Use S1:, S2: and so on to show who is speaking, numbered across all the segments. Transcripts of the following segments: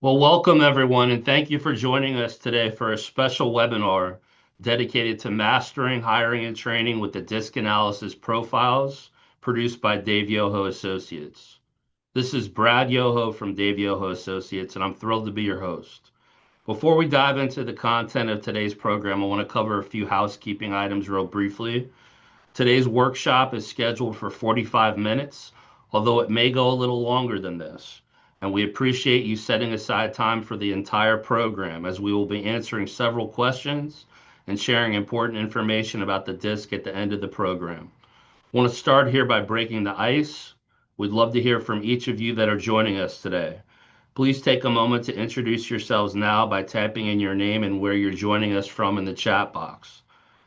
S1: Well, welcome everyone, and thank you for joining us today for a special webinar dedicated to mastering hiring and training with the disc analysis profiles produced by Dave Yoho Associates. This is Brad Yoho from Dave Yoho Associates, and I'm thrilled to be your host. Before we dive into the content of today's program, I want to cover a few housekeeping items real briefly. Today's workshop is scheduled for 45 minutes, although it may go a little longer than this. And we appreciate you setting aside time for the entire program as we will be answering several questions and sharing important information about the disc at the end of the program. I want to start here by breaking the ice. We'd love to hear from each of you that are joining us today. Please take a moment to introduce yourselves now by typing in your name and where you're joining us from in the chat box.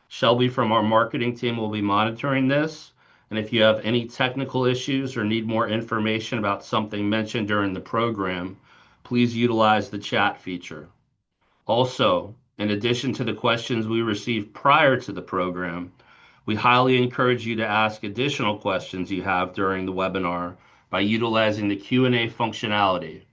S1: Shelby from our marketing team will be monitoring this, and if you have any technical issues or need more information about something mentioned during the program, please utilize the chat feature. Also, in addition to the questions we received prior to the program, we highly encourage you to ask additional questions you have during the webinar by utilizing the Q&A functionality.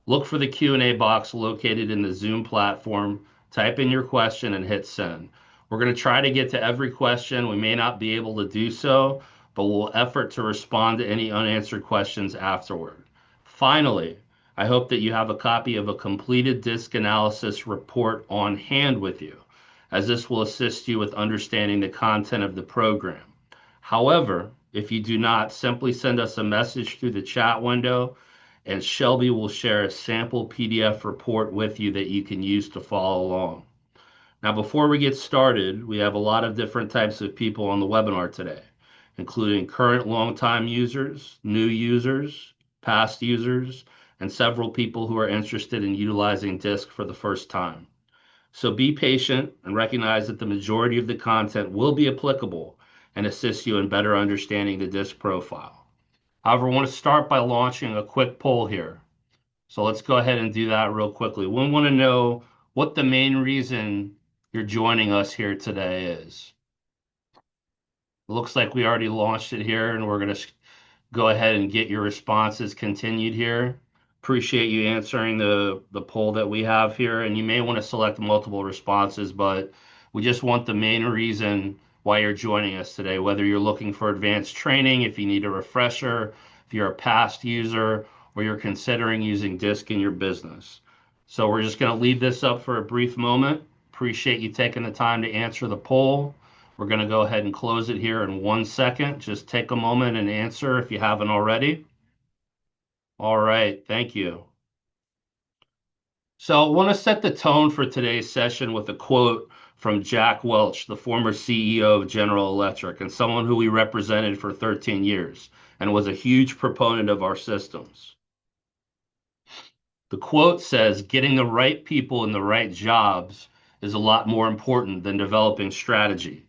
S1: Look for the Q&A box located in the Zoom platform, type in your question, and hit send. We're going to try to get to every question. We may not be able to do so, but we'll effort to respond to any unanswered questions afterward. Finally, I hope that you have a copy of a completed disc analysis report on hand with you, as this will assist you with understanding the content of the program. However, if you do not, simply send us a message through the chat window and Shelby will share a sample PDF report with you that you can use to follow along. Now, before we get started, we have a lot of different types of people on the webinar today, including current long-time users, new users, past users, and several people who are interested in utilizing DISC for the first time. So be patient and recognize that the majority of the content will be applicable and assist you in better understanding the DISC profile. However, I want to start by launching a quick poll here. So let's go ahead and do that real quickly. We want to know what the main reason you're joining us here today is. It looks like we already launched it here, and we're going to go ahead and get your responses continued here. Appreciate you answering the poll that we have here, and you may want to select multiple responses, but we just want the main reason why you're joining us today, whether you're looking for advanced training, if you need a refresher, if you're a past user, or you're considering using DISC in your business. So we're just going to leave this up for a brief moment. Appreciate you taking the time to answer the poll. We're going to go ahead and close it here in 1 second. Just take a moment and answer if you haven't already. All right, thank you. So I want to set the tone for today's session with a quote from Jack Welch, the former CEO of General Electric and someone who we represented for 13 years and was a huge proponent of our systems. The quote says, "Getting the right people in the right jobs is a lot more important than developing strategy."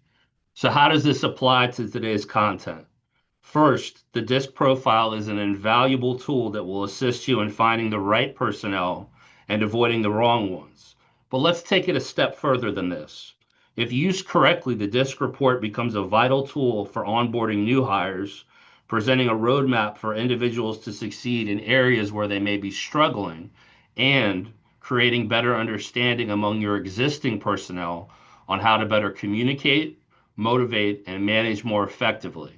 S1: So how does this apply to today's content? First, the DISC profile is an invaluable tool that will assist you in finding the right personnel and avoiding the wrong ones. But let's take it a step further than this. If used correctly, the DISC report becomes a vital tool for onboarding new hires, presenting a roadmap for individuals to succeed in areas where they may be struggling, and creating better understanding among your existing personnel on how to better communicate, motivate, and manage more effectively.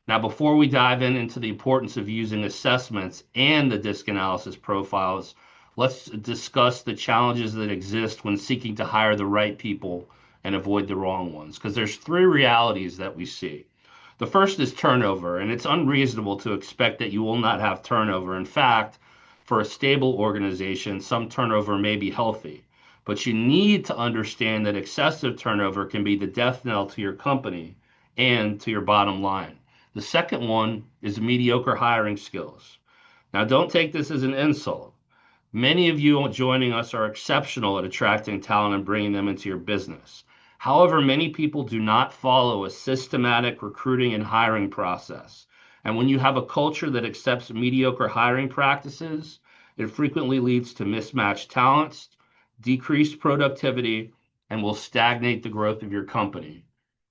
S1: Now, before we dive into the importance of using assessments and the DISC analysis profiles, let's discuss the challenges that exist when seeking to hire the right people and avoid the wrong ones, because there's three realities that we see. The first is turnover, and it's unreasonable to expect that you will not have turnover. In fact, for a stable organization, some turnover may be healthy, but you need to understand that excessive turnover can be the death knell to your company and to your bottom line. The second one is mediocre hiring skills. Now, don't take this as an insult. Many of you joining us are exceptional at attracting talent and bringing them into your business. However, many people do not follow a systematic recruiting and hiring process. And when you have a culture that accepts mediocre hiring practices, it frequently leads to mismatched talents, decreased productivity, and will stagnate the growth of your company.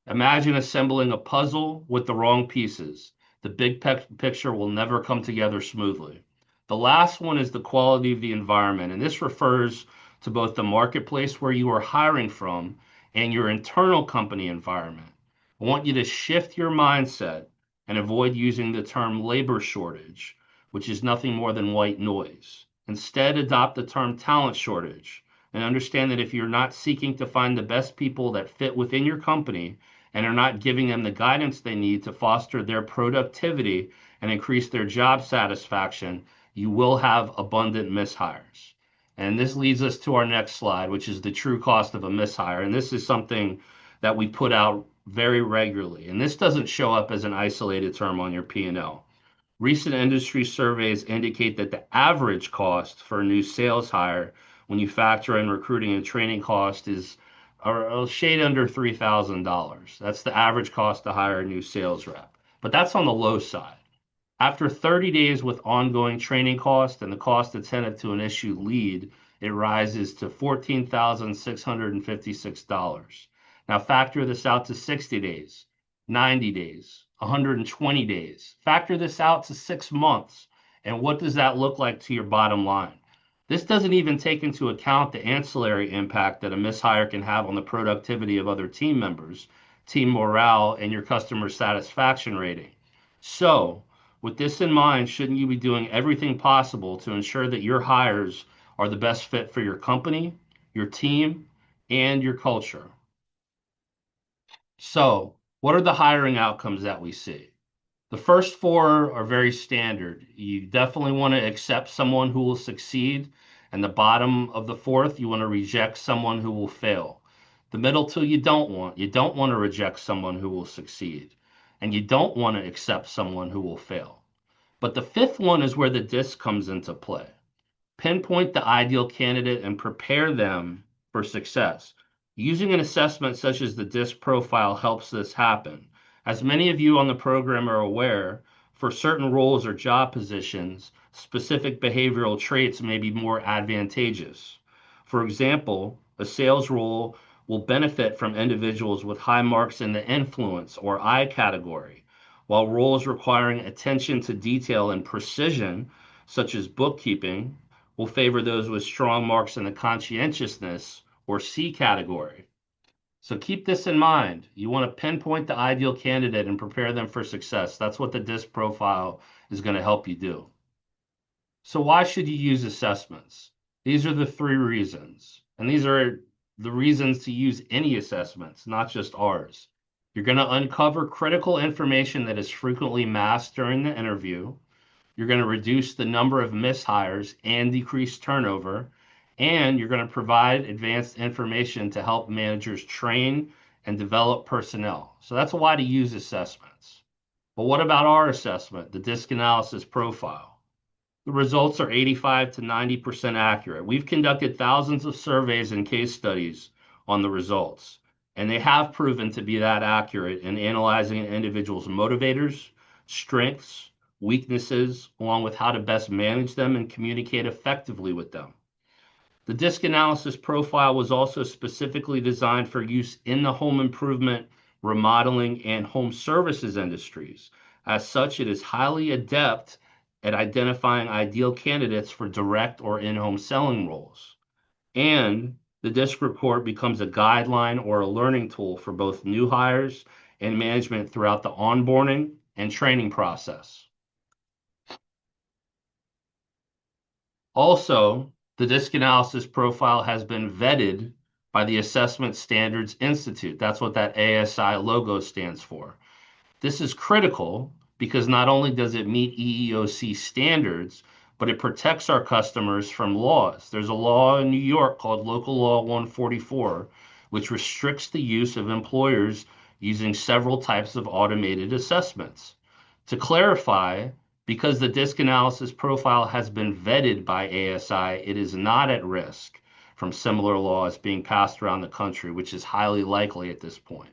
S1: Imagine assembling a puzzle with the wrong pieces. The big picture will never come together smoothly. The last one is the quality of the environment, and this refers to both the marketplace where you are hiring from and your internal company environment. I want you to shift your mindset and avoid using the term labor shortage, which is nothing more than white noise. Instead, adopt the term talent shortage and understand that if you're not seeking to find the best people that fit within your company and are not giving them the guidance they need to foster their productivity and increase their job satisfaction, you will have abundant mishires. And this leads us to our next slide, which is the true cost of a mishire. And this is something that we put out very regularly. And this doesn't show up as an isolated term on your P&L. Recent industry surveys indicate that the average cost for a new sales hire, when you factor in recruiting and training cost, is a shade under $3,000. That's the average cost to hire a new sales rep. But that's on the low side. After 30 days with ongoing training cost and the cost attendant to an issued lead, it rises to $14,656. Now factor this out to 60 days, 90 days, 120 days. Factor this out to 6 months. And what does that look like to your bottom line? This doesn't even take into account the ancillary impact that a mishire can have on the productivity of other team members, team morale, and your customer satisfaction rating. So, with this in mind, shouldn't you be doing everything possible to ensure that your hires are the best fit for your company, your team, and your culture? So, what are the hiring outcomes that we see? The first four are very standard. You definitely want to accept someone who will succeed, and the bottom of the fourth, you want to reject someone who will fail. The middle two, you don't want. You don't want to reject someone who will succeed, and you don't want to accept someone who will fail. But the fifth one is where the DISC comes into play. Pinpoint the ideal candidate and prepare them for success. Using an assessment such as the DISC profile helps this happen. As many of you on the program are aware, for certain roles or job positions, specific behavioral traits may be more advantageous. For example, a sales role will benefit from individuals with high marks in the influence or I category, while roles requiring attention to detail and precision, such as bookkeeping, will favor those with strong marks in the conscientiousness or C category. So keep this in mind. You want to pinpoint the ideal candidate and prepare them for success. That's what the DISC profile is going to help you do. So why should you use assessments? These are the three reasons. And these are the reasons to use any assessments, not just ours. You're going to uncover critical information that is frequently masked during the interview. You're going to reduce the number of mishires and decrease turnover, and you're going to provide advanced information to help managers train and develop personnel. So that's why to use assessments. But what about our assessment, the DISC analysis profile? The results are 85 to 90% accurate. We've conducted thousands of surveys and case studies on the results, and they have proven to be that accurate in analyzing an individual's motivators, strengths, weaknesses, along with how to best manage them and communicate effectively with them. The DISC analysis profile was also specifically designed for use in the home improvement, remodeling, and home services industries. As such, it is highly adept at identifying ideal candidates for direct or in-home selling roles. And the DISC report becomes a guideline or a learning tool for both new hires and management throughout the onboarding and training process. Also, the DISC analysis profile has been vetted by the Assessment Standards Institute. That's what that ASI logo stands for. This is critical because not only does it meet EEOC standards, but it protects our customers from laws. There's a law in New York called Local Law 144, which restricts the use of employers using several types of automated assessments. To clarify, because the DISC analysis profile has been vetted by ASI, it is not at risk from similar laws being passed around the country, which is highly likely at this point.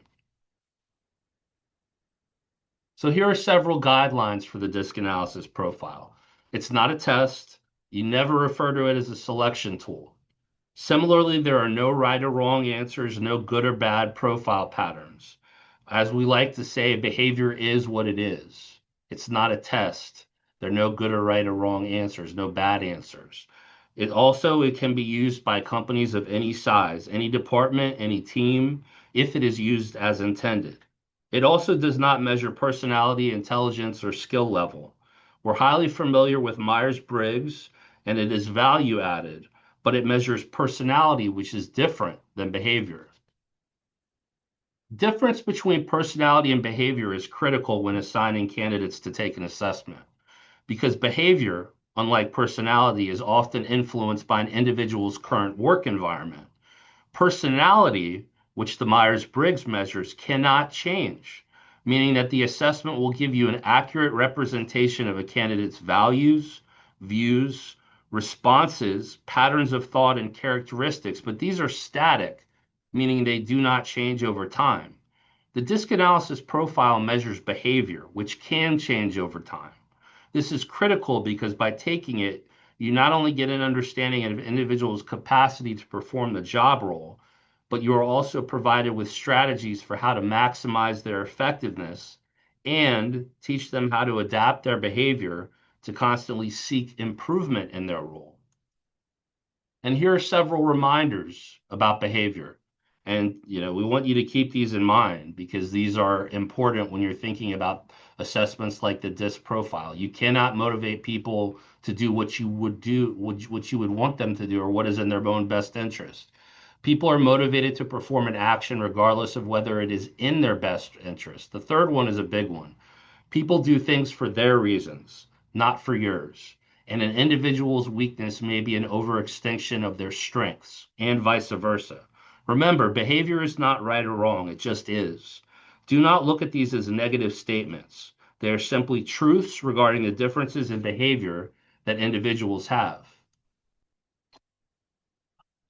S1: So here are several guidelines for the DISC analysis profile. It's not a test. You never refer to it as a selection tool. Similarly, there are no right or wrong answers, no good or bad profile patterns. As we like to say, behavior is what it is. It's not a test. There are no good or right or wrong answers, no bad answers. It can be used by companies of any size, any department, any team, if it is used as intended. It also does not measure personality, intelligence, or skill level. We're highly familiar with Myers-Briggs, and it is value added, but it measures personality, which is different than behavior. Difference between personality and behavior is critical when assigning candidates to take an assessment, because behavior, unlike personality, is often influenced by an individual's current work environment. Personality, which the Myers-Briggs measures, cannot change, meaning that the assessment will give you an accurate representation of a candidate's values, views, responses, patterns of thought, and characteristics, but these are static, meaning they do not change over time. The disc analysis profile measures behavior, which can change over time. This is critical because by taking it, you not only get an understanding of an individual's capacity to perform the job role, but you are also provided with strategies for how to maximize their effectiveness and teach them how to adapt their behavior to constantly seek improvement in their role. And here are several reminders about behavior. And we want you to keep these in mind because these are important when you're thinking about assessments like the DISC profile. You cannot motivate people to do what you would do, what you would want them to do, or what is in their own best interest. People are motivated to perform an action regardless of whether it is in their best interest. The third one is a big one. People do things for their reasons, not for yours. And an individual's weakness may be an overextension of their strengths, and vice versa. Remember, behavior is not right or wrong, it just is. Do not look at these as negative statements. They are simply truths regarding the differences in behavior that individuals have.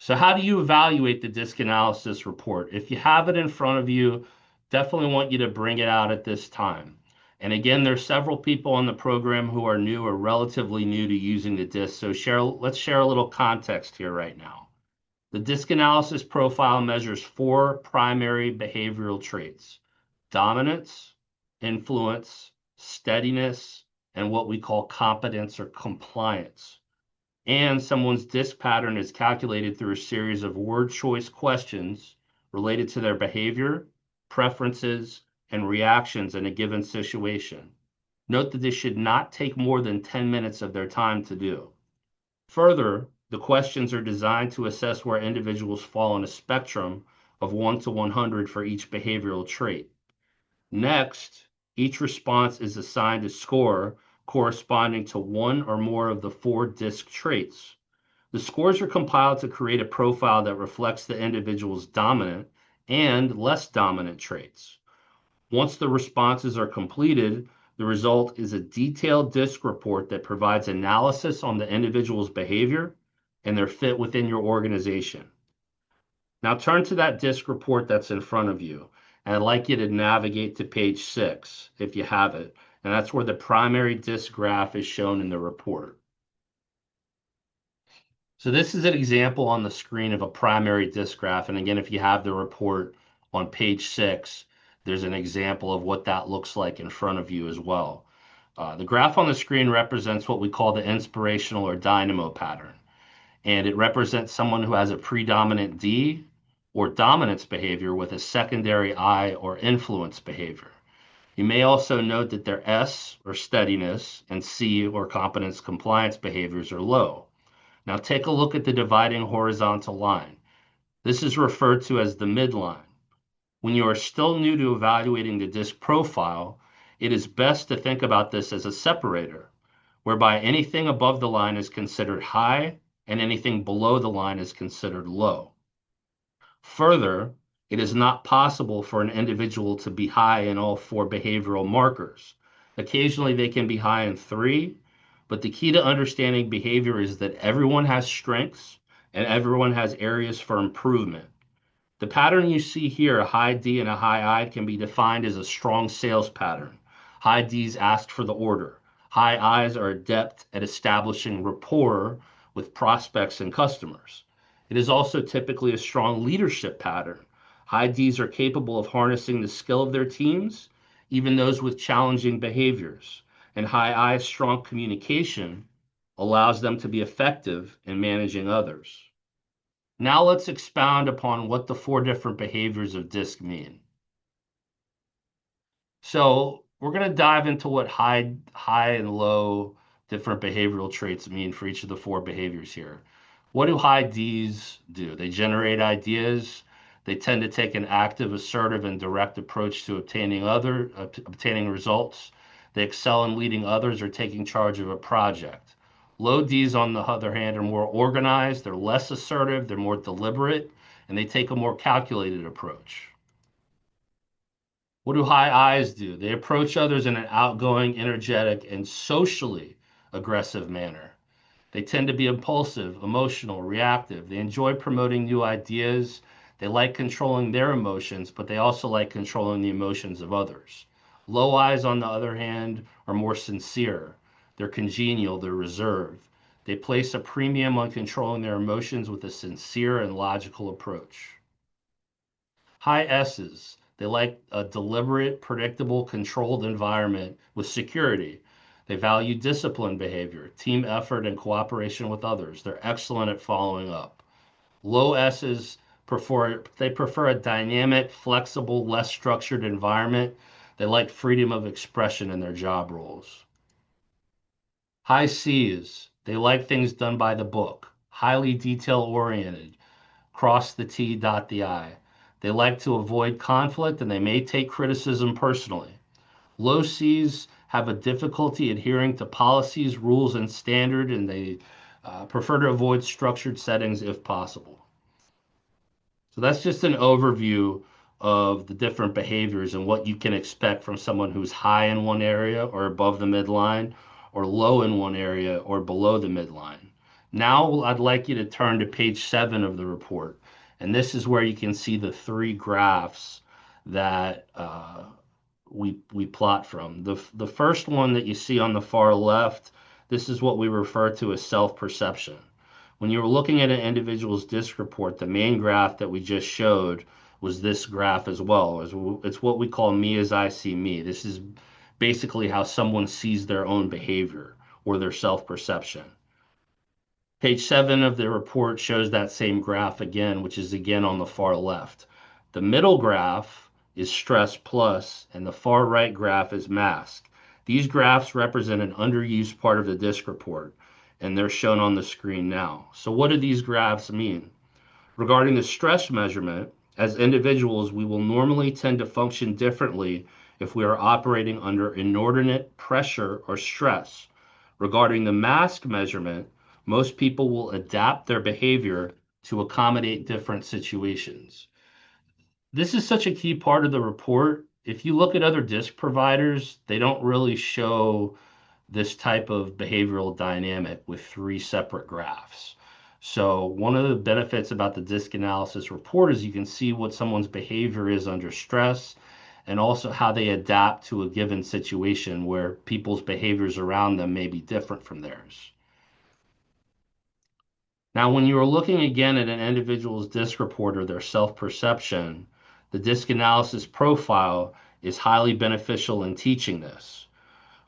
S1: So how do you evaluate the disc analysis report? If you have it in front of you, definitely want you to bring it out at this time. And again, there's several people on the program who are new or relatively new to using the disc. So let's share a little context here right now. The disc analysis profile measures 4 primary behavioral traits: dominance, influence, steadiness, and what we call competence or compliance. And someone's DISC pattern is calculated through a series of word choice questions related to their behavior, preferences, and reactions in a given situation. Note that this should not take more than 10 minutes of their time to do. Further, the questions are designed to assess where individuals fall on a spectrum of 1 to 100 for each behavioral trait. Next, each response is assigned a score corresponding to one or more of the 4 DISC traits. The scores are compiled to create a profile that reflects the individual's dominant and less dominant traits. Once the responses are completed, the result is a detailed DISC report that provides analysis on the individual's behavior and their fit within your organization. Now turn to that DISC report that's in front of you, and I'd like you to navigate to page 6 if you have it, and that's where the primary DISC graph is shown in the report. So this is an example on the screen of a primary DISC graph, and again, if you have the report on page 6, there's an example of what that looks like in front of you as well. The graph on the screen represents what we call the inspirational or dynamo pattern, and it represents someone who has a predominant D or dominance behavior with a secondary I or influence behavior. You may also note that their S or steadiness and C or competence compliance behaviors are low. Now take a look at the dividing horizontal line. This is referred to as the midline. When you are still new to evaluating the DISC profile, it is best to think about this as a separator, whereby anything above the line is considered high and anything below the line is considered low. Further, it is not possible for an individual to be high in all 4 behavioral markers. Occasionally they can be high in 3, but the key to understanding behavior is that everyone has strengths and everyone has areas for improvement. The pattern you see here, a high D and a high I, can be defined as a strong sales pattern. High Ds ask for the order. High Is are adept at establishing rapport with prospects and customers. It is also typically a strong leadership pattern. High Ds are capable of harnessing the skill of their teams, even those with challenging behaviors. And high I, strong communication, allows them to be effective in managing others. Now let's expound upon what the four different behaviors of DISC mean. So we're going to dive into what high and low different behavioral traits mean for each of the four behaviors here. What do high Ds do? They generate ideas. They tend to take an active, assertive, and direct approach to obtaining results. They excel in leading others or taking charge of a project. Low Ds, on the other hand, are more organized. They're less assertive. They're more deliberate, and they take a more calculated approach. What do high Is do? They approach others in an outgoing, energetic, and socially aggressive manner. They tend to be impulsive, emotional, reactive. They enjoy promoting new ideas. They like controlling their emotions, but they also like controlling the emotions of others. Low Is, on the other hand, are more sincere. They're congenial, they're reserved. They place a premium on controlling their emotions with a sincere and logical approach. High S's, they like a deliberate, predictable, controlled environment with security. They value disciplined behavior, team effort, and cooperation with others. They're excellent at following up. Low S's prefer a dynamic, flexible, less structured environment. They like freedom of expression in their job roles. High C's, they like things done by the book, highly detail oriented, cross the T, dot the I. They like to avoid conflict and they may take criticism personally. Low Cs have a difficulty adhering to policies, rules, and standard, and they prefer to avoid structured settings if possible. So that's just an overview of the different behaviors and what you can expect from someone who's high in one area or above the midline, or low in one area or below the midline. Now I'd like you to turn to page 7 of the report. And this is where you can see the three graphs that we plot from. The first one that you see on the far left, this is what we refer to as self-perception. When you were looking at an individual's DISC report, the main graph that we just showed was this graph as well. It's what we call me as I see me. This is basically how someone sees their own behavior or their self-perception. Page 7 of the report shows that same graph again, which is again on the far left. The middle graph is stress plus, and the far right graph is mask. These graphs represent an underused part of the DISC report, and they're shown on the screen now. So what do these graphs mean? Regarding the stress measurement, as individuals, we will normally tend to function differently if we are operating under inordinate pressure or stress. Regarding the mask measurement, most people will adapt their behavior to accommodate different situations. This is such a key part of the report. If you look at other DISC providers, they don't really show this type of behavioral dynamic with three separate graphs. So one of the benefits about the DISC analysis report is you can see what someone's behavior is under stress and also how they adapt to a given situation where people's behaviors around them may be different from theirs. Now, when you are looking again at an individual's DISC report or their self-perception, the DISC analysis profile is highly beneficial in teaching this.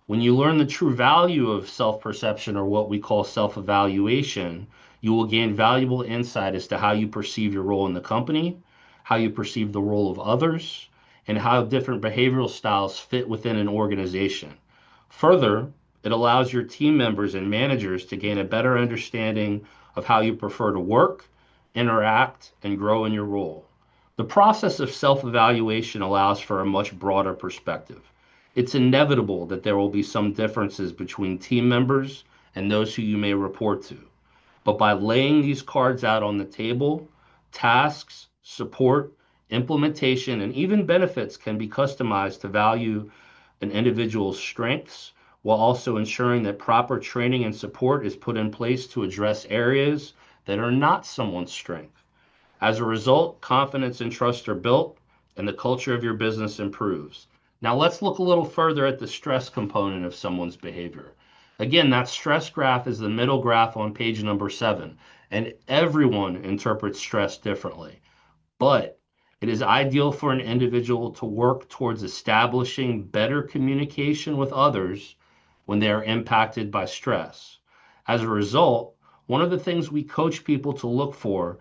S1: When you learn the true value of self-perception, or what we call self-evaluation, you will gain valuable insight as to how you perceive your role in the company, how you perceive the role of others, and how different behavioral styles fit within an organization. Further, it allows your team members and managers to gain a better understanding of how you prefer to work, interact, and grow in your role. The process of self-evaluation allows for a much broader perspective. It's inevitable that there will be some differences between team members and those who you may report to. But by laying these cards out on the table, tasks, support, implementation, and even benefits can be customized to value an individual's strengths while also ensuring that proper training and support is put in place to address areas that are not someone's strength. As a result, confidence and trust are built, and the culture of your business improves. Now, let's look a little further at the stress component of someone's behavior. Again, that stress graph is the middle graph on page number 7, and everyone interprets stress differently. But it is ideal for an individual to work towards establishing better communication with others when they are impacted by stress. As a result, one of the things we coach people to look for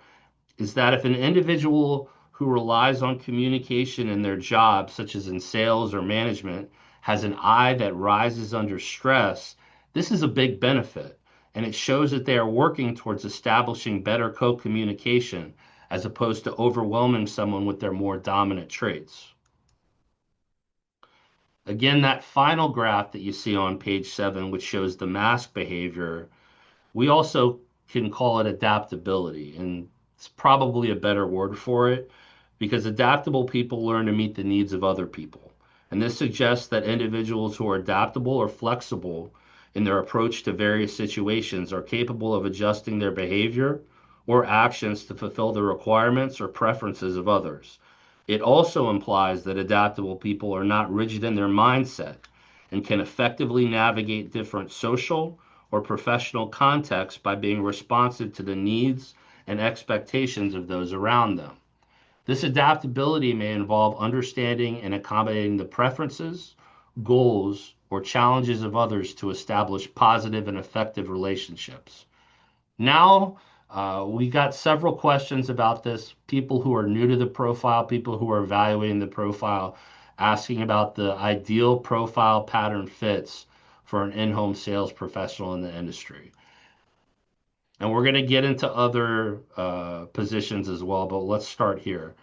S1: is that if an individual who relies on communication in their job, such as in sales or management, has an eye that rises under stress, this is a big benefit. And it shows that they are working towards establishing better co communication as opposed to overwhelming someone with their more dominant traits. Again, that final graph that you see on page 7, which shows the mask behavior, we also can call it adaptability, and it's probably a better word for it because adaptable people learn to meet the needs of other people. And this suggests that individuals who are adaptable or flexible in their approach to various situations are capable of adjusting their behavior or actions to fulfill the requirements or preferences of others. It also implies that adaptable people are not rigid in their mindset and can effectively navigate different social or professional contexts by being responsive to the needs and expectations of those around them. This adaptability may involve understanding and accommodating the preferences, goals, or challenges of others to establish positive and effective relationships. Now, we got several questions about this. People who are new to the profile, people who are evaluating the profile, asking about the ideal profile pattern fits for an in-home sales professional in the industry. And we're going to get into other positions as well, but let's start here.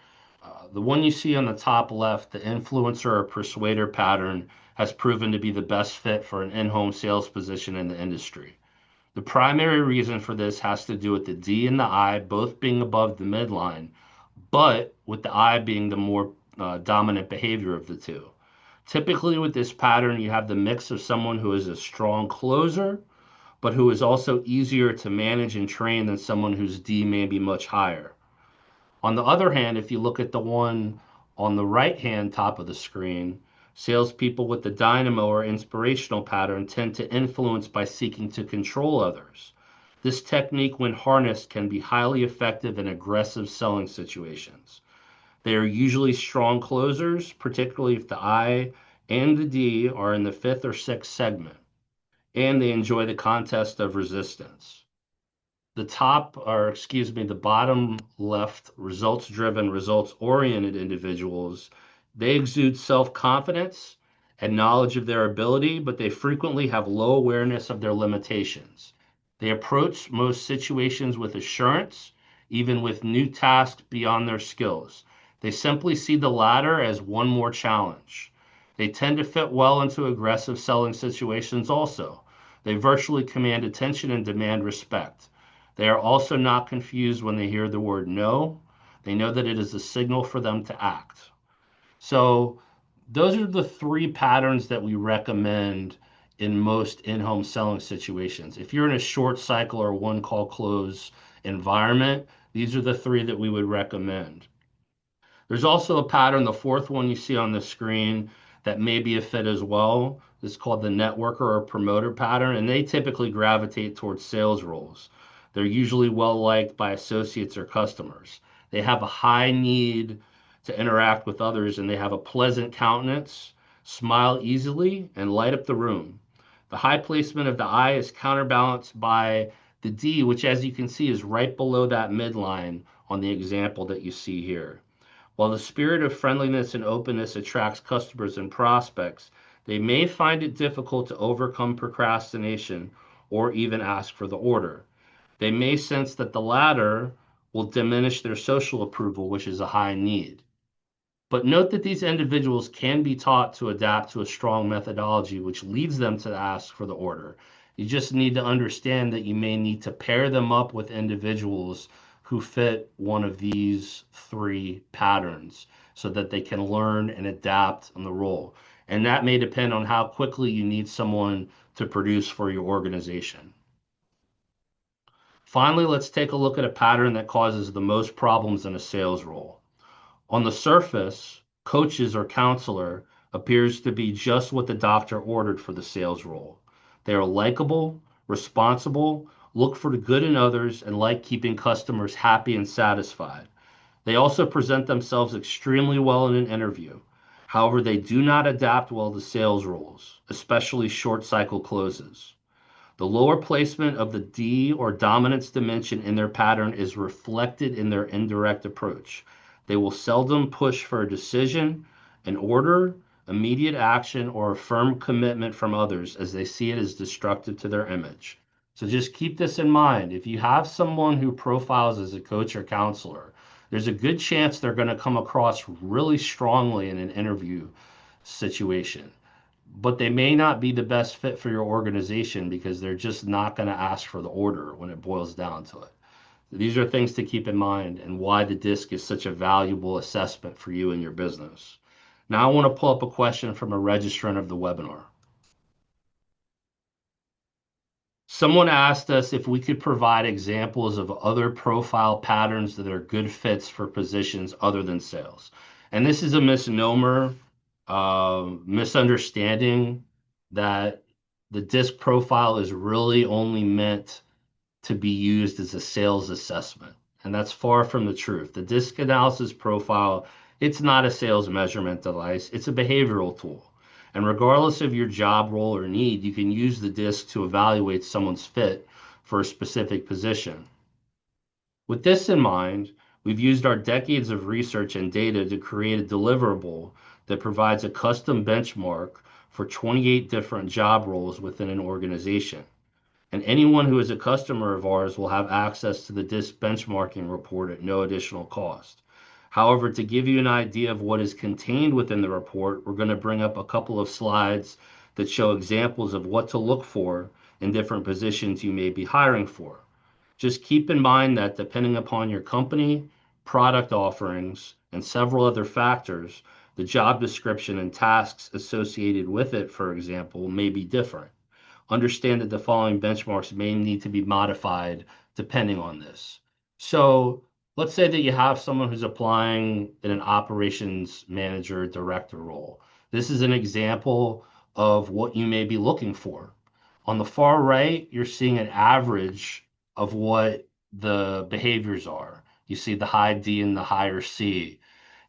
S1: The one you see on the top left, the influencer or persuader pattern, has proven to be the best fit for an in-home sales position in the industry. The primary reason for this has to do with the D and the I both being above the midline, but with the I being the more dominant behavior of the two. Typically, with this pattern, you have the mix of someone who is a strong closer, but who is also easier to manage and train than someone whose D may be much higher. On the other hand, if you look at the one on the right hand top of the screen, salespeople with the dynamo or inspirational pattern tend to influence by seeking to control others. This technique, when harnessed, can be highly effective in aggressive selling situations. They are usually strong closers, particularly if the I and the D are in the fifth or sixth segment, and they enjoy the contest of resistance. The top, or excuse me, the bottom left, results driven, results oriented individuals, they exude self confidence and knowledge of their ability, but they frequently have low awareness of their limitations. They approach most situations with assurance, even with new tasks beyond their skills. They simply see the latter as one more challenge. They tend to fit well into aggressive selling situations also. They virtually command attention and demand respect. They are also not confused when they hear the word no. They know that it is a signal for them to act. So, those are the three patterns that we recommend in most in home selling situations. If you're in a short cycle or one call close environment, these are the three that we would recommend. There's also a pattern, the fourth one you see on the screen, that may be a fit as well. It's called the networker or promoter pattern, and they typically gravitate towards sales roles. They're usually well liked by associates or customers. They have a high need to interact with others, and they have a pleasant countenance, smile easily, and light up the room. The high placement of the I is counterbalanced by the D, which, as you can see, is right below that midline on the example that you see here. While the spirit of friendliness and openness attracts customers and prospects, they may find it difficult to overcome procrastination or even ask for the order. They may sense that the latter will diminish their social approval, which is a high need. But note that these individuals can be taught to adapt to a strong methodology, which leads them to ask for the order. You just need to understand that you may need to pair them up with individuals who fit one of these three patterns so that they can learn and adapt on the role. And that may depend on how quickly you need someone to produce for your organization. Finally, let's take a look at a pattern that causes the most problems in a sales role. On the surface, coaches or counselor appears to be just what the doctor ordered for the sales role. They are likable, responsible, look for the good in others, and like keeping customers happy and satisfied. They also present themselves extremely well in an interview. However, they do not adapt well to sales roles, especially short cycle closes. The lower placement of the D or dominance dimension in their pattern is reflected in their indirect approach. They will seldom push for a decision, an order, immediate action, or a firm commitment from others as they see it as destructive to their image. So just keep this in mind. If you have someone who profiles as a coach or counselor, there's a good chance they're going to come across really strongly in an interview situation, but they may not be the best fit for your organization because they're just not going to ask for the order when it boils down to it. These are things to keep in mind and why the DISC is such a valuable assessment for you and your business. Now, I want to pull up a question from a registrant of the webinar. Someone asked us if we could provide examples of other profile patterns that are good fits for positions other than sales. And this is a misnomer, misunderstanding that the DISC profile is really only meant to be used as a sales assessment. And that's far from the truth. The DISC analysis profile, it's not a sales measurement device, it's a behavioral tool. And regardless of your job role or need, you can use the DISC to evaluate someone's fit for a specific position. With this in mind, we've used our decades of research and data to create a deliverable that provides a custom benchmark for 28 different job roles within an organization. And anyone who is a customer of ours will have access to the DISC benchmarking report at no additional cost. However, to give you an idea of what is contained within the report, we're going to bring up a couple of slides that show examples of what to look for in different positions you may be hiring for. Just keep in mind that depending upon your company, product offerings, and several other factors, the job description and tasks associated with it, for example, may be different. Understand that the following benchmarks may need to be modified depending on this. So let's say that you have someone who's applying in an operations manager director role. This is an example of what you may be looking for. On the far right, you're seeing an average of what the behaviors are. You see the high D and the higher C.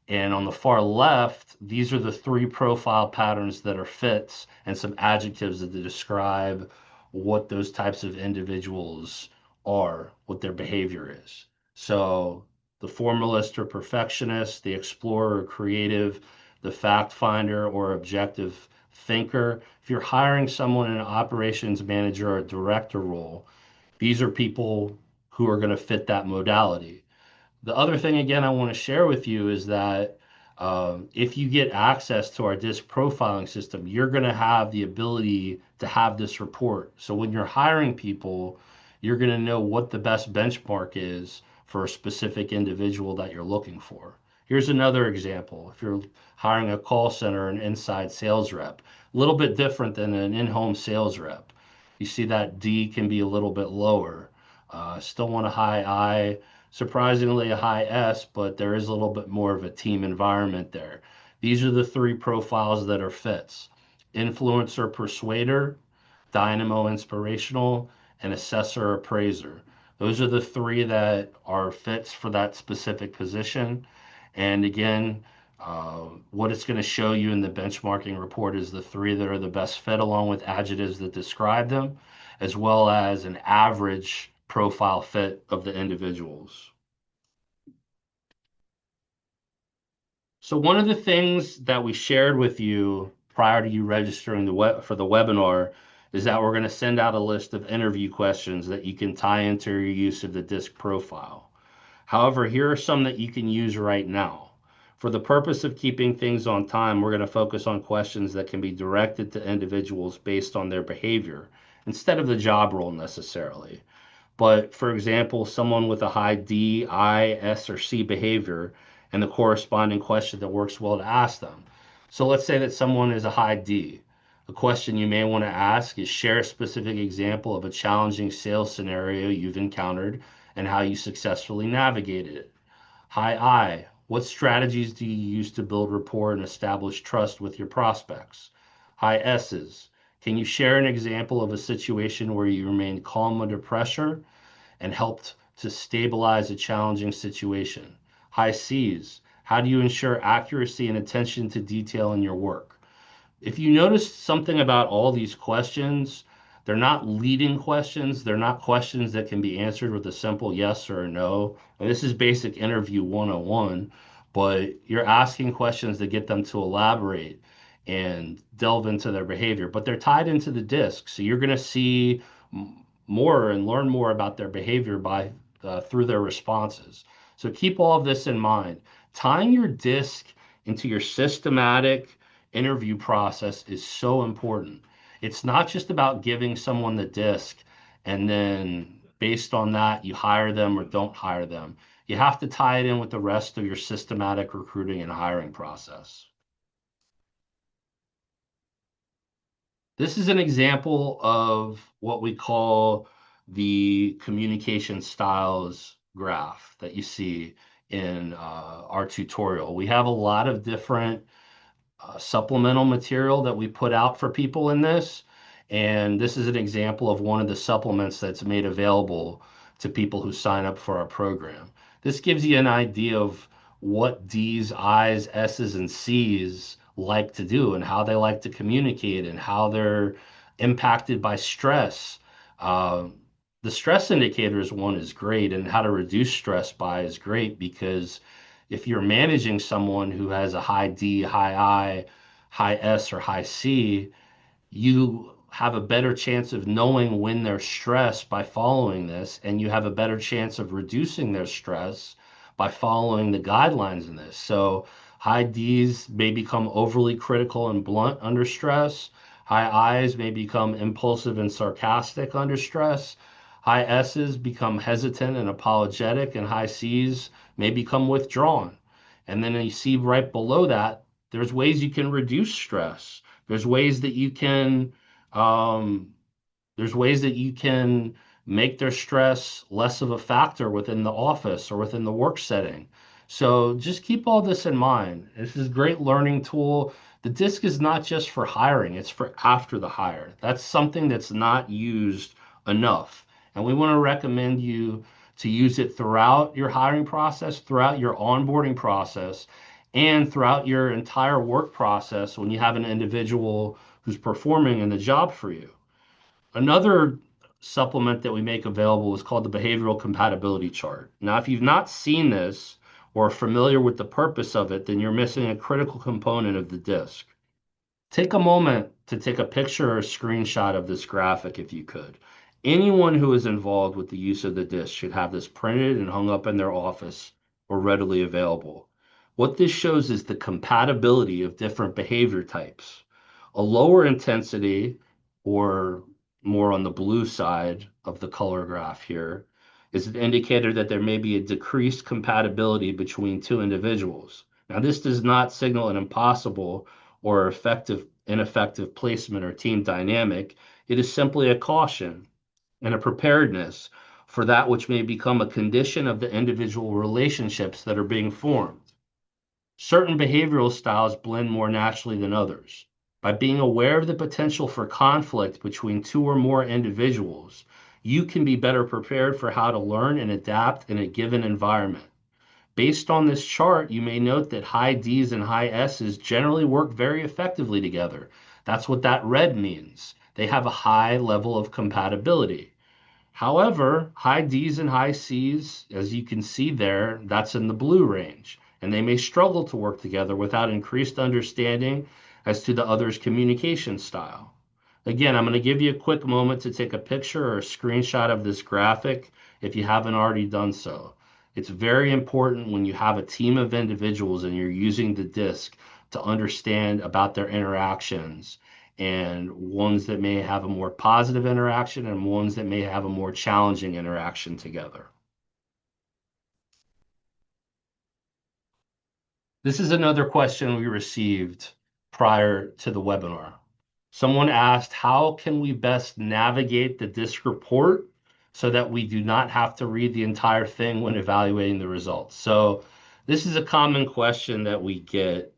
S1: And on the far left, these are the three profile patterns that are fits and some adjectives that describe what those types of individuals are, what their behavior is. So the formalist or perfectionist, the explorer or creative, the fact finder or objective thinker. If you're hiring someone in an operations manager or director role, these are people who are going to fit that modality. The other thing, again, I want to share with you is that if you get access to our DISC profiling system, you're going to have the ability to have this report. So when you're hiring people, you're going to know what the best benchmark is for a specific individual that you're looking for. Here's another example. If you're hiring a call center, an inside sales rep, a little bit different than an in-home sales rep. You see that D can be a little bit lower. Still want a high I, surprisingly a high S, but there is a little bit more of a team environment there. These are the three profiles that are fits: influencer persuader, dynamo inspirational, and assessor appraiser. Those are the three that are fits for that specific position. And again, what it's going to show you in the benchmarking report is the three that are the best fit, along with adjectives that describe them, as well as an average profile fit of the individuals. So one of the things that we shared with you prior to you registering for the webinar is that we're going to send out a list of interview questions that you can tie into your use of the DISC profile. However, here are some that you can use right now. For the purpose of keeping things on time, we're going to focus on questions that can be directed to individuals based on their behavior instead of the job role necessarily. But for example, someone with a high D, I, S, or C behavior and the corresponding question that works well to ask them. So let's say that someone is a high D. A question you may want to ask is, share a specific example of a challenging sales scenario you've encountered and how you successfully navigated it. High I, what strategies do you use to build rapport and establish trust with your prospects? High S's, can you share an example of a situation where you remained calm under pressure and helped to stabilize a challenging situation? High C's, How do you ensure accuracy and attention to detail in your work? If you notice something about all these questions, they're not leading questions. They're not questions that can be answered with a simple yes or a no. And this is basic interview 101, but you're asking questions that get them to elaborate and delve into their behavior, but they're tied into the disc. So you're going to see more and learn more about their behavior by through their responses. So keep all of this in mind. Tying your disc into your systematic interview process is so important. It's not just about giving someone the disc and then based on that, you hire them or don't hire them. You have to tie it in with the rest of your systematic recruiting and hiring process. This is an example of what we call the communication styles graph that you see in our tutorial. We have a lot of different supplemental material that we put out for people in this. And this is an example of one of the supplements that's made available to people who sign up for our program. This gives you an idea of what D's, I's, S's, and C's like to do and how they like to communicate and how they're impacted by stress. Uh, the stress indicators one is great, and how to reduce stress by is great because if you're managing someone who has a high D, high I, high S, or high C, you have a better chance of knowing when they're stressed by following this, and you have a better chance of reducing their stress by following the guidelines in this. So high Ds may become overly critical and blunt under stress. High Is may become impulsive and sarcastic under stress. High S's become hesitant and apologetic, and high C's may become withdrawn. And then you see right below that, there's ways you can reduce stress. There's ways that you can um, there's ways that you can make their stress less of a factor within the office or within the work setting. So just keep all this in mind. This is a great learning tool. The disc is not just for hiring, it's for after the hire. That's something that's not used enough. And we want to recommend you to use it throughout your hiring process, throughout your onboarding process, and throughout your entire work process when you have an individual who's performing in the job for you. Another supplement that we make available is called the behavioral compatibility chart. Now, if you've not seen this or are familiar with the purpose of it, then you're missing a critical component of the disc. Take a moment to take a picture or a screenshot of this graphic if you could. Anyone who is involved with the use of the disc should have this printed and hung up in their office or readily available. What this shows is the compatibility of different behavior types. A lower intensity, or more on the blue side of the color graph here, is an indicator that there may be a decreased compatibility between two individuals. Now, this does not signal an impossible or ineffective placement or team dynamic. It is simply a caution and a preparedness for that which may become a condition of the individual relationships that are being formed. Certain behavioral styles blend more naturally than others. By being aware of the potential for conflict between two or more individuals, you can be better prepared for how to learn and adapt in a given environment. Based on this chart, you may note that high Ds and high S's generally work very effectively together. That's what that red means. They have a high level of compatibility. However, high Ds and high Cs, as you can see there, that's in the blue range, and they may struggle to work together without increased understanding as to the other's communication style. Again, I'm going to give you a quick moment to take a picture or a screenshot of this graphic if you haven't already done so. It's very important when you have a team of individuals and you're using the disc to understand about their interactions and ones that may have a more positive interaction and ones that may have a more challenging interaction together. This is another question we received prior to the webinar. Someone asked, how can we best navigate the disc report so that we do not have to read the entire thing when evaluating the results? So this is a common question that we get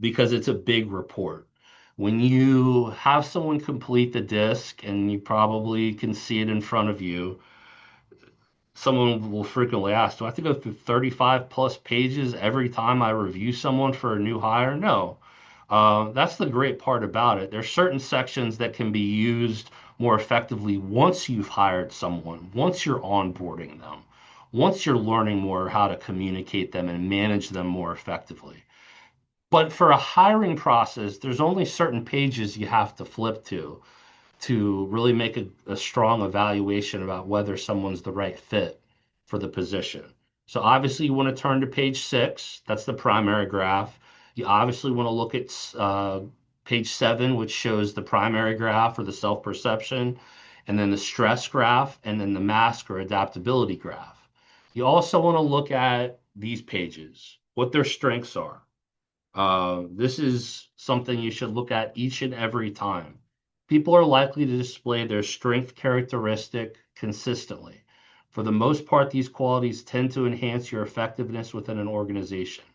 S1: because it's a big report. When you have someone complete the disc, and you probably can see it in front of you, someone will frequently ask, do I have to go through 35 plus pages every time I review someone for a new hire? No. That's the great part about it. There's certain sections that can be used more effectively once you've hired someone, once you're onboarding them, once you're learning more how to communicate them and manage them more effectively. But for a hiring process, there's only certain pages you have to flip to really make a strong evaluation about whether someone's the right fit for the position. So obviously you want to turn to page 6. That's the primary graph. You obviously want to look at page 7, which shows the primary graph or the self-perception, and then the stress graph, and then the mask or adaptability graph. You also want to look at these pages, what their strengths are. This is something you should look at each and every time. People are likely to display their strength characteristic consistently. For the most part, these qualities tend to enhance your effectiveness within an organization.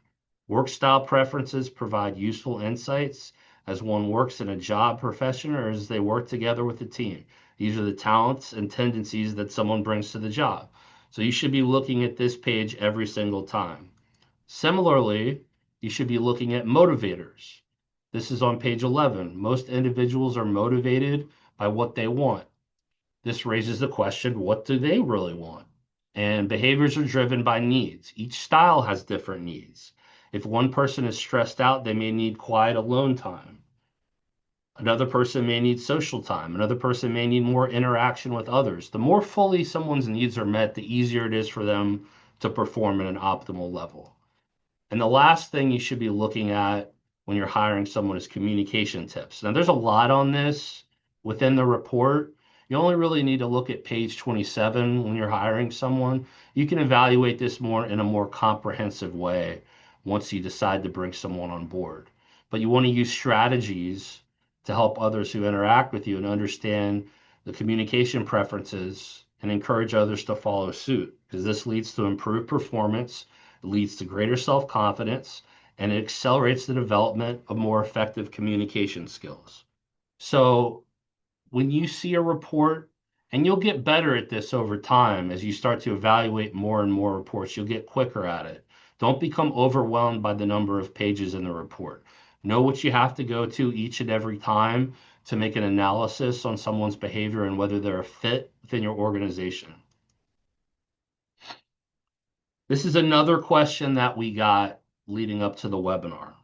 S1: Work style preferences provide useful insights as one works in a job profession or as they work together with a team. These are the talents and tendencies that someone brings to the job. So you should be looking at this page every single time. Similarly, you should be looking at motivators. This is on page 11. Most individuals are motivated by what they want. This raises the question, what do they really want? And behaviors are driven by needs. Each style has different needs. If one person is stressed out, they may need quiet alone time. Another person may need social time. Another person may need more interaction with others. The more fully someone's needs are met, the easier it is for them to perform at an optimal level. And the last thing you should be looking at when you're hiring someone is communication tips. Now, there's a lot on this within the report. You only really need to look at page 27 when you're hiring someone. You can evaluate this more in a more comprehensive way once you decide to bring someone on board. But you want to use strategies to help others who interact with you and understand the communication preferences and encourage others to follow suit because this leads to improved performance, it leads to greater self-confidence, and it accelerates the development of more effective communication skills. So when you see a report, and you'll get better at this over time as you start to evaluate more and more reports, you'll get quicker at it. Don't become overwhelmed by the number of pages in the report. Know what you have to go to each and every time to make an analysis on someone's behavior and whether they're a fit within your organization. This is another question that we got leading up to the webinar.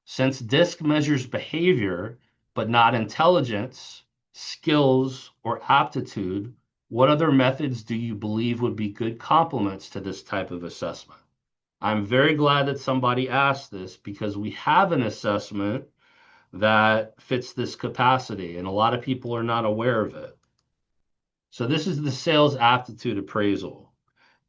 S1: Since DISC measures behavior, but not intelligence, skills, or aptitude, what other methods do you believe would be good complements to this type of assessment? I'm very glad that somebody asked this because we have an assessment that fits this capacity, and a lot of people are not aware of it. So this is the sales aptitude appraisal.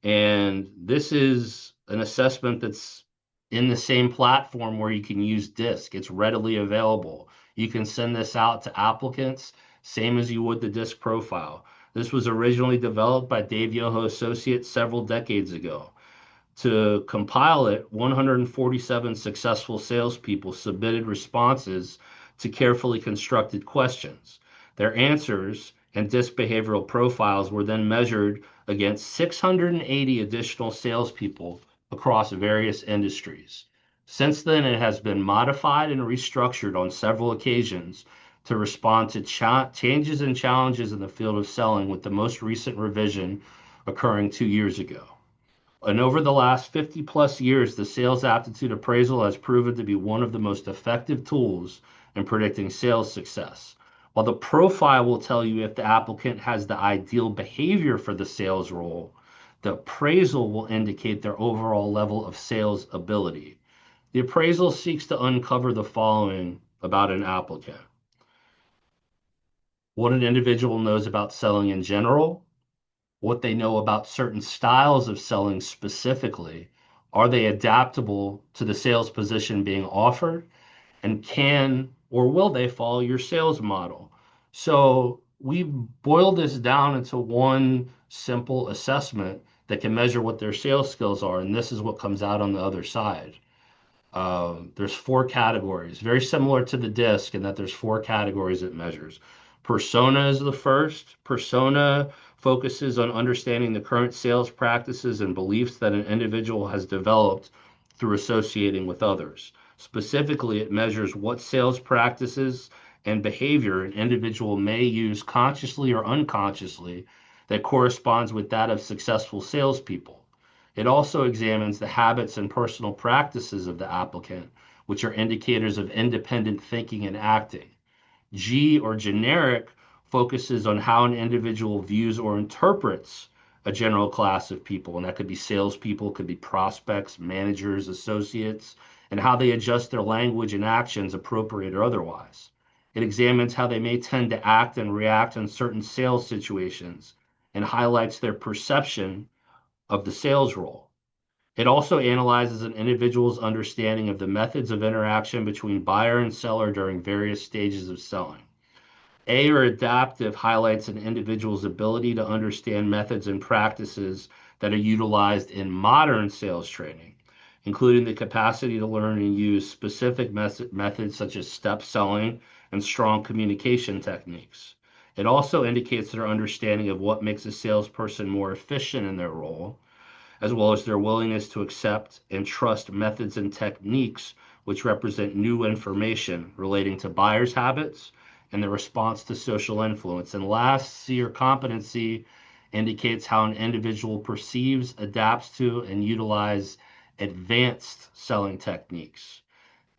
S1: And this is an assessment that's in the same platform where you can use DISC. It's readily available. You can send this out to applicants, same as you would the DISC profile. This was originally developed by Dave Yoho Associates several decades ago. To compile it, 147 successful salespeople submitted responses to carefully constructed questions. Their answers and DISC behavioral profiles were then measured against 680 additional salespeople across various industries. Since then, it has been modified and restructured on several occasions to respond to changes and challenges in the field of selling, with the most recent revision occurring 2 years ago. And over the last 50 plus years, the sales aptitude appraisal has proven to be one of the most effective tools in predicting sales success. While the profile will tell you if the applicant has the ideal behavior for the sales role, the appraisal will indicate their overall level of sales ability. The appraisal seeks to uncover the following about an applicant: what an individual knows about selling in general, what they know about certain styles of selling specifically. Are they adaptable to the sales position being offered? And can or will they follow your sales model? So we boiled this down into one simple assessment that can measure what their sales skills are. And this is what comes out on the other side. There's 4 categories, very similar to the DISC in that there's 4 categories it measures. Persona is the first. Persona focuses on understanding the current sales practices and beliefs that an individual has developed through associating with others. Specifically, it measures what sales practices and behavior an individual may use consciously or unconsciously that corresponds with that of successful salespeople. It also examines the habits and personal practices of the applicant, which are indicators of independent thinking and acting. G, or generic, focuses on how an individual views or interprets a general class of people, and that could be salespeople, could be prospects, managers, associates, and how they adjust their language and actions, appropriate or otherwise. It examines how they may tend to act and react in certain sales situations and highlights their perception of the sales role. It also analyzes an individual's understanding of the methods of interaction between buyer and seller during various stages of selling. A, or adaptive, highlights an individual's ability to understand methods and practices that are utilized in modern sales training, including the capacity to learn and use specific methods such as step selling and strong communication techniques. It also indicates their understanding of what makes a salesperson more efficient in their role, as well as their willingness to accept and trust methods and techniques which represent new information relating to buyers' habits and their response to social influence. And last, C, or competency, indicates how an individual perceives, adapts to, and utilizes advanced selling techniques.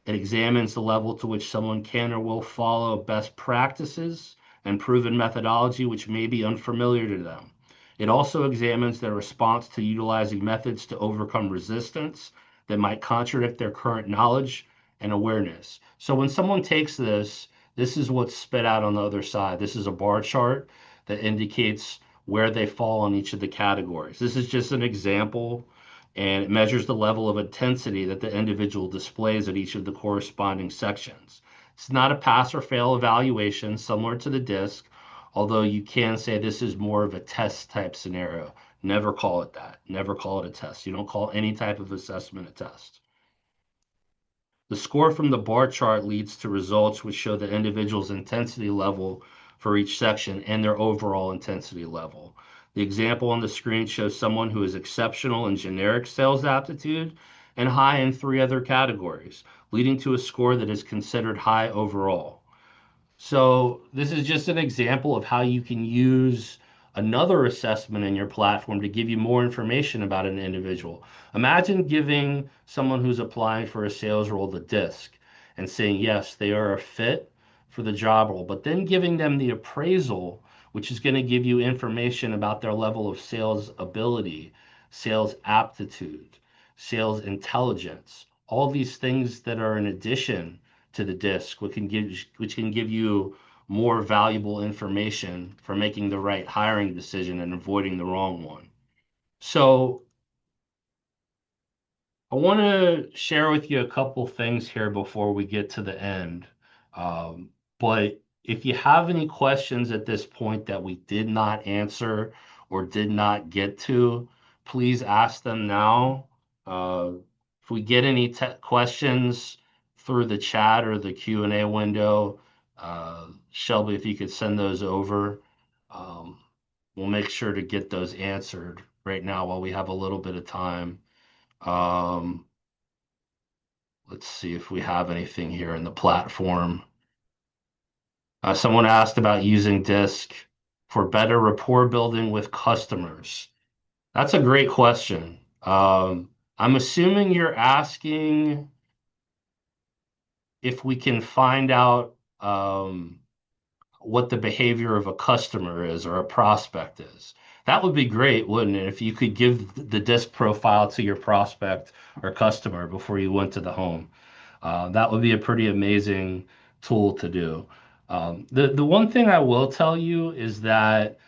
S1: It examines the level to which someone can or will follow best practices and proven methodology which may be unfamiliar to them. It also examines their response to utilizing methods to overcome resistance that might contradict their current knowledge and awareness. So when someone takes this, this is what's spit out on the other side. This is a bar chart that indicates where they fall on each of the categories. This is just an example, and it measures the level of intensity that the individual displays at each of the corresponding sections. It's not a pass or fail evaluation similar to the DISC, although you can say this is more of a test type scenario. Never call it that. Never call it a test. You don't call any type of assessment a test. The score from the bar chart leads to results which show the individual's intensity level for each section and their overall intensity level. The example on the screen shows someone who is exceptional in generic sales aptitude and high in three other categories, leading to a score that is considered high overall. So this is just an example of how you can use another assessment in your platform to give you more information about an individual. Imagine giving someone who's applying for a sales role the DISC and saying, yes, they are a fit for the job role, but then giving them the appraisal, which is going to give you information about their level of sales ability, sales aptitude, sales intelligence, all these things that are in addition to the DISC, which can give you more valuable information for making the right hiring decision and avoiding the wrong one. So I want to share with you a couple things here before we get to the end. But if you have any questions at this point that we did not answer or did not get to, please ask them now. If we get any questions through the chat or the Q&A window, Shelby, if you could send those over, we'll make sure to get those answered right now while we have a little bit of time. Let's see if we have anything here in the platform. Someone asked about using DISC for better rapport building with customers. That's a great question. I'm assuming you're asking if we can find out what the behavior of a customer is or a prospect is. That would be great, wouldn't it? If you could give the DISC profile to your prospect or customer before you went to the home. That would be a pretty amazing tool to do. The one thing I will tell you is that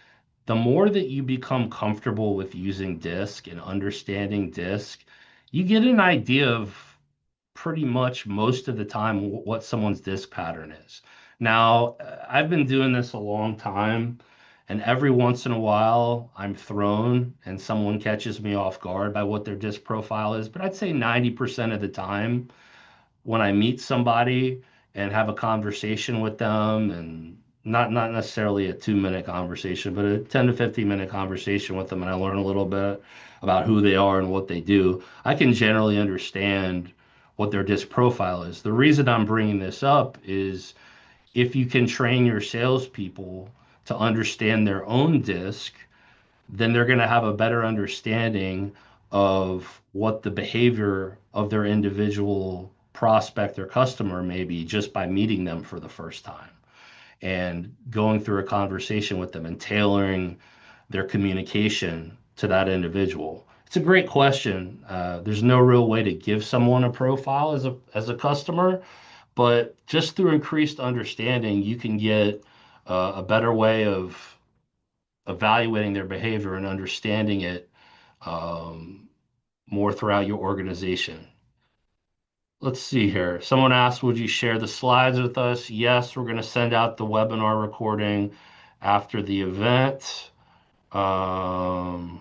S1: the more that you become comfortable with using DISC and understanding DISC, you get an idea of pretty much most of the time what someone's DISC pattern is. Now, I've been doing this a long time, and every once in a while I'm thrown and someone catches me off guard by what their DISC profile is. But I'd say 90% of the time, when I meet somebody and have a conversation with them and not necessarily a 2 minute conversation, but a 10 to 15 minute conversation with them, and I learn a little bit about who they are and what they do, I can generally understand what their disc profile is. The reason I'm bringing this up is if you can train your salespeople to understand their own disc, then they're going to have a better understanding of what the behavior of their individual prospect or customer may be just by meeting them for the first time and going through a conversation with them and tailoring their communication to that individual. It's a great question. There's no real way to give someone a profile as a customer, but just through increased understanding, you can get a better way of evaluating their behavior and understanding it um, more throughout your organization. Let's see here. Someone asked, would you share the slides with us? Yes, we're going to send out the webinar recording after the event. Brad,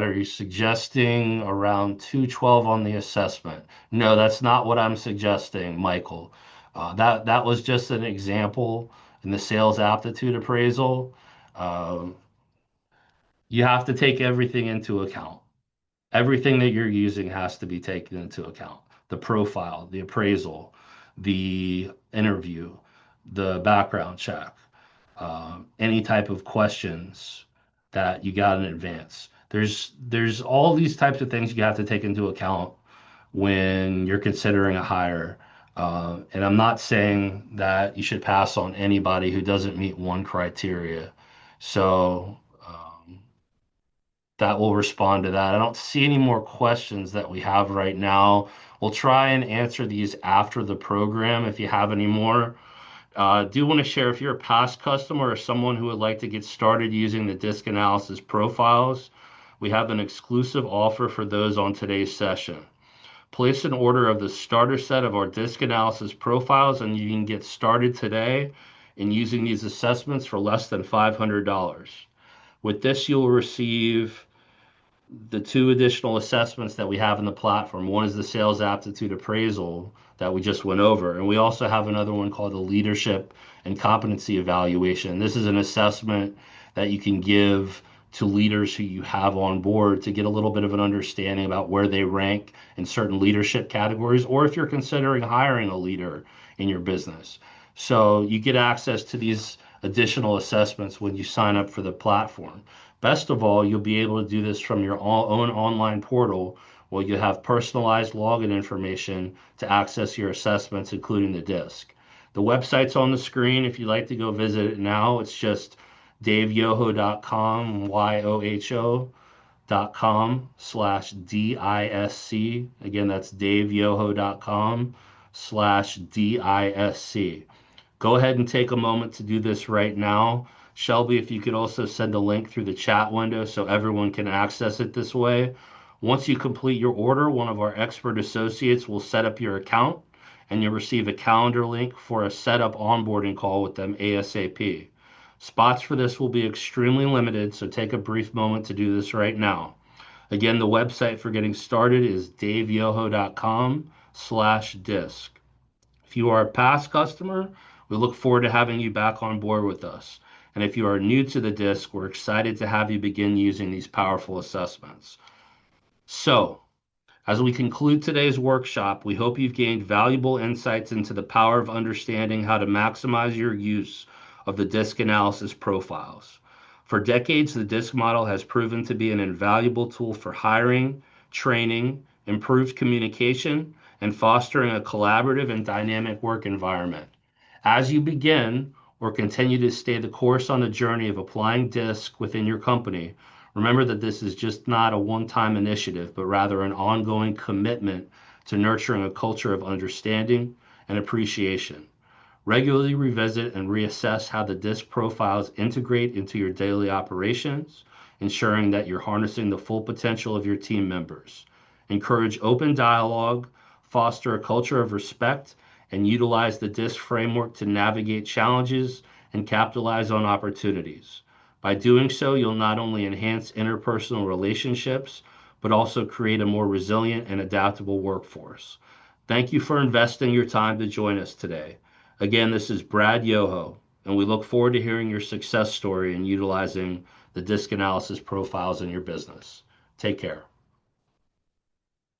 S1: are you suggesting around 212 on the assessment? No, that's not what I'm suggesting, Michael. That was just an example in the sales aptitude appraisal. Um, you have to take everything into account. Everything that you're using has to be taken into account. The profile, the appraisal, the interview, the background check, any type of questions that you got in advance. There's all these types of things you have to take into account when you're considering a hire. And I'm not saying that you should pass on anybody who doesn't meet one criteria. So that will respond to that. I don't see any more questions that we have right now. We'll try and answer these after the program if you have any more. Do want to share if you're a past customer or someone who would like to get started using the disc analysis profiles, we have an exclusive offer for those on today's session. Place an order of the starter set of our disc analysis profiles, and you can get started today in using these assessments for less than $500. With this, you'll receive the two additional assessments that we have in the platform. One is the sales aptitude appraisal that we just went over, and we also have another one called the leadership and competency evaluation. This is an assessment that you can give to leaders who you have on board to get a little bit of an understanding about where they rank in certain leadership categories, or if you're considering hiring a leader in your business. So you get access to these additional assessments when you sign up for the platform. Best of all, you'll be able to do this from your own online portal where you have personalized login information to access your assessments, including the disc. The website's on the screen if you'd like to go visit it now. It's just daveyoho.com, yoho.com/DISC. Again, that's daveyoho.com/DISC. Go ahead and take a moment to do this right now. Shelby, if you could also send a link through the chat window so everyone can access it this way. Once you complete your order, one of our expert associates will set up your account and you'll receive a calendar link for a setup onboarding call with them ASAP. Spots for this will be extremely limited, so take a brief moment to do this right now. Again, the website for getting started is daveyoho.com/disc. If you are a past customer, we look forward to having you back on board with us. And if you are new to the disc, we're excited to have you begin using these powerful assessments. So, as we conclude today's workshop, we hope you've gained valuable insights into the power of understanding how to maximize your use of the disc analysis profiles. For decades, the disc model has proven to be an invaluable tool for hiring, training, improved communication, and fostering a collaborative and dynamic work environment. As you begin or continue to stay the course on the journey of applying DISC within your company, remember that this is just not a one-time initiative, but rather an ongoing commitment to nurturing a culture of understanding and appreciation. Regularly revisit and reassess how the DISC profiles integrate into your daily operations, ensuring that you're harnessing the full potential of your team members. Encourage open dialogue, foster a culture of respect, and utilize the DISC framework to navigate challenges and capitalize on opportunities. By doing so, you'll not only enhance interpersonal relationships, but also create a more resilient and adaptable workforce. Thank you for investing your time to join us today. Again, this is Brad Yoho, and we look forward to hearing your success story in utilizing the disc analysis profiles in your business. Take care.